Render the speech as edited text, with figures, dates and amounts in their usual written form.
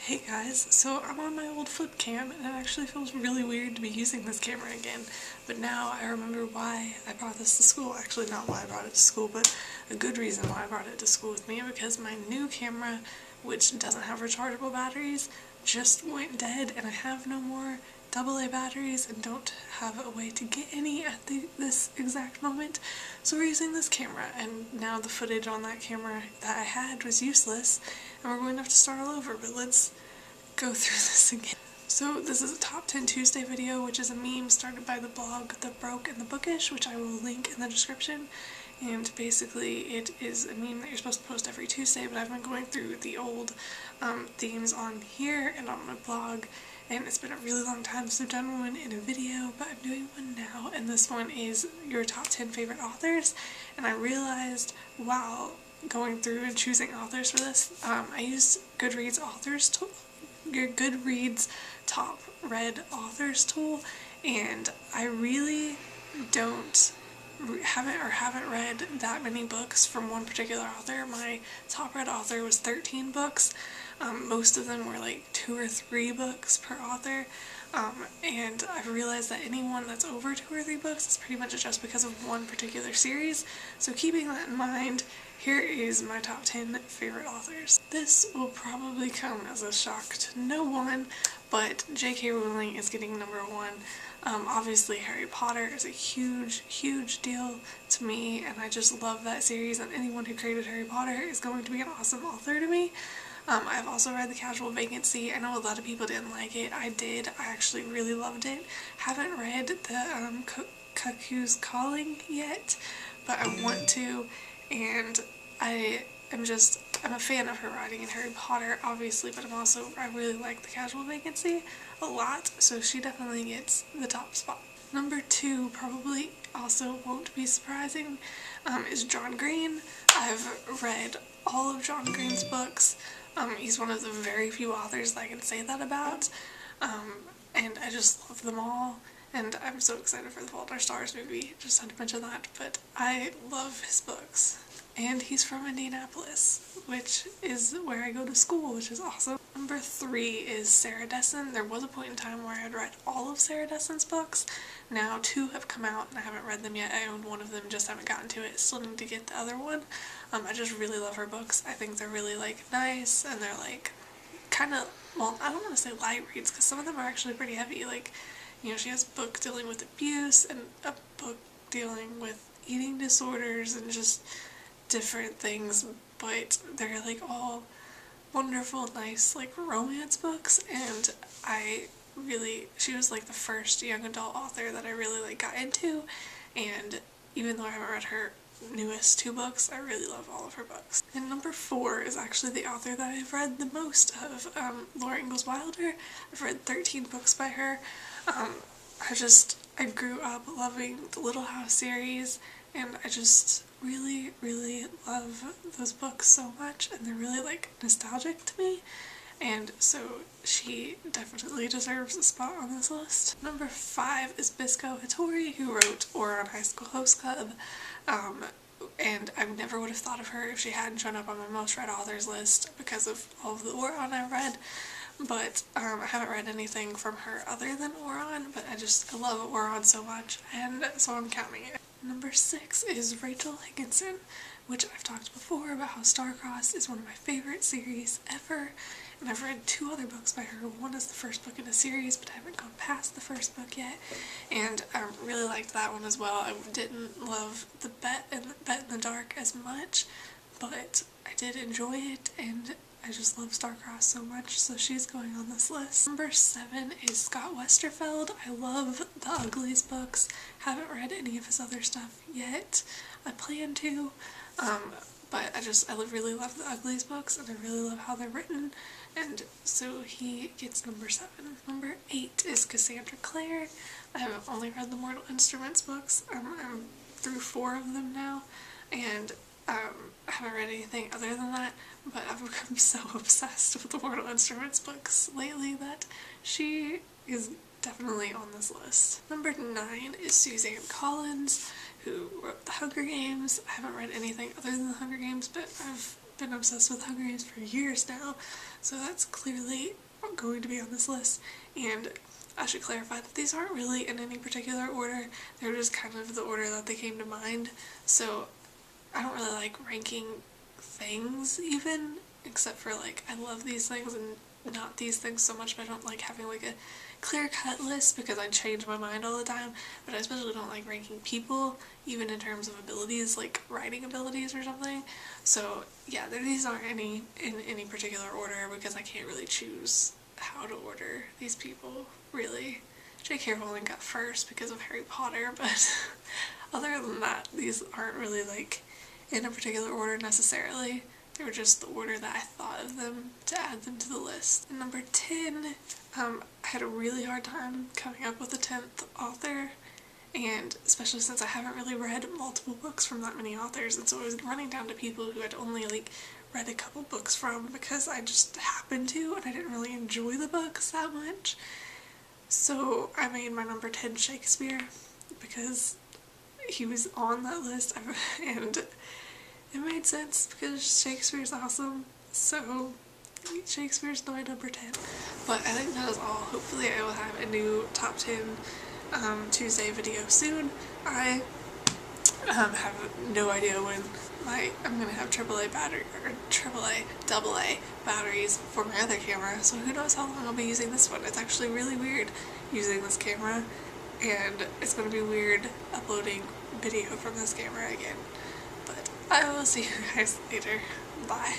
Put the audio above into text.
Hey guys, so I'm on my old flip cam and it actually feels really weird to be using this camera again, but now I remember why I brought this to school. Actually, not why I brought it to school, but a good reason why I brought it to school with me, because my new camera, which doesn't have rechargeable batteries, just went dead and I have no more AA batteries and don't have a way to get any at this exact moment. So we're using this camera, and now the footage on that camera that I had was useless and we're going to have to start all over, but let's go through this again. So this is a Top 10 Tuesday video, which is a meme started by the blog The Broke and the Bookish, which I will link in the description. And basically it is a meme that you're supposed to post every Tuesday, but I've been going through the old themes on here and on my blog, and it's been a really long time since I've done one in a video, but I'm doing one now, and this one is your top 10 favorite authors. And I realized while going through and choosing authors for this, I used Goodreads authors tool, your Goodreads top read authors tool, and I really haven't read that many books from one particular author. My top read author was 13 books. Most of them were like 2 or 3 books per author, and I've realized that anyone that's over 2 or 3 books is pretty much just because of one particular series. So keeping that in mind, here is my top 10 favorite authors. This will probably come as a shock to no one, but J.K. Rowling is getting number 1. Obviously Harry Potter is a huge deal to me, and I just love that series, and anyone who created Harry Potter is going to be an awesome author to me. I've also read The Casual Vacancy. I know a lot of people didn't like it. I did. I actually really loved it. Haven't read the Cuckoo's Calling yet, but I want to, and I'm a fan of her writing in Harry Potter, obviously, but I really like The Casual Vacancy a lot, so she definitely gets the top spot. Number 2, probably also won't be surprising, is John Green. I've read all of John Green's books. He's one of the very few authors that I can say that about, and I just love them all, and I'm so excited for the Fault in Our Stars movie, just had to mention that, but I love his books. And he's from Indianapolis, which is where I go to school, which is awesome. Number 3 is Sarah Dessen. There was a point in time where I had read all of Sarah Dessen's books. Now 2 have come out and I haven't read them yet. I own one of them, just haven't gotten to it. Still need to get the other one. I just really love her books. I think they're really nice, and they're kind of, well, I don't want to say light reads, because some of them are actually pretty heavy. She has a book dealing with abuse and a book dealing with eating disorders and just different things, but they're all wonderful, nice romance books, and she was the first young adult author that I really got into, and even though I haven't read her newest 2 books, I really love all of her books. And number 4 is actually the author that I've read the most of, Laura Ingalls Wilder. I've read 13 books by her. I grew up loving the Little House series, and I just really love those books so much, and they're really nostalgic to me, and so she definitely deserves a spot on this list. Number 5 is Bibico Hattori, who wrote Ouran High School Host Club, and I never would have thought of her if she hadn't shown up on my most read authors list because of all of the Ouran I read. But I haven't read anything from her other than Ouran, but I love Ouran so much, and so I'm counting it. Number 6 is Rachel Higginson, which I've talked before about how Starcrossed is one of my favorite series ever, and I've read 2 other books by her. One is the first book in a series, but I haven't gone past the first book yet, and I really liked that one as well. I didn't love the Bet in the Dark as much, but I did enjoy it, and I just love Starcrossed so much, so she's going on this list. Number 7 is Scott Westerfeld. I love the Uglies books. Haven't read any of his other stuff yet. I plan to, but I really love the Uglies books, and I really love how they're written, and so he gets number 7. Number 8 is Cassandra Clare. I have only read the Mortal Instruments books. I'm through 4 of them now, and I haven't read anything other than that, but I've become so obsessed with the Mortal Instruments books lately that she is definitely on this list. Number 9 is Suzanne Collins, who wrote The Hunger Games. I haven't read anything other than The Hunger Games, but I've been obsessed with Hunger Games for years now, so that's clearly going to be on this list. And I should clarify that these aren't really in any particular order, they're just kind of the order that they came to mind, so I don't really like ranking things even, except for like I love these things and not these things so much, but I don't like having like a clear-cut list because I change my mind all the time. But I especially don't like ranking people, even in terms of abilities, like writing abilities or something. So yeah, these aren't in any particular order because I can't really choose how to order these people, really. J.K. Rowling got first because of Harry Potter, but other than that, these aren't really like in a particular order necessarily. They were just the order that I thought of them to add them to the list. And number 10, I had a really hard time coming up with a 10th author, and especially since I haven't really read multiple books from that many authors, and so I was running down to people who I'd only like read a couple books from because I just happened to, and I didn't really enjoy the books that much. So I made my number 10 Shakespeare because he was on that list, and it made sense because Shakespeare's awesome, so Shakespeare's my number 10. But I think that is all. Hopefully I will have a new top 10 Tuesday video soon. I have no idea when I'm gonna have AA batteries for my other camera, so who knows how long I'll be using this one. It's actually really weird using this camera, and it's gonna be weird uploading video from this camera again. But I will see you guys later. Bye.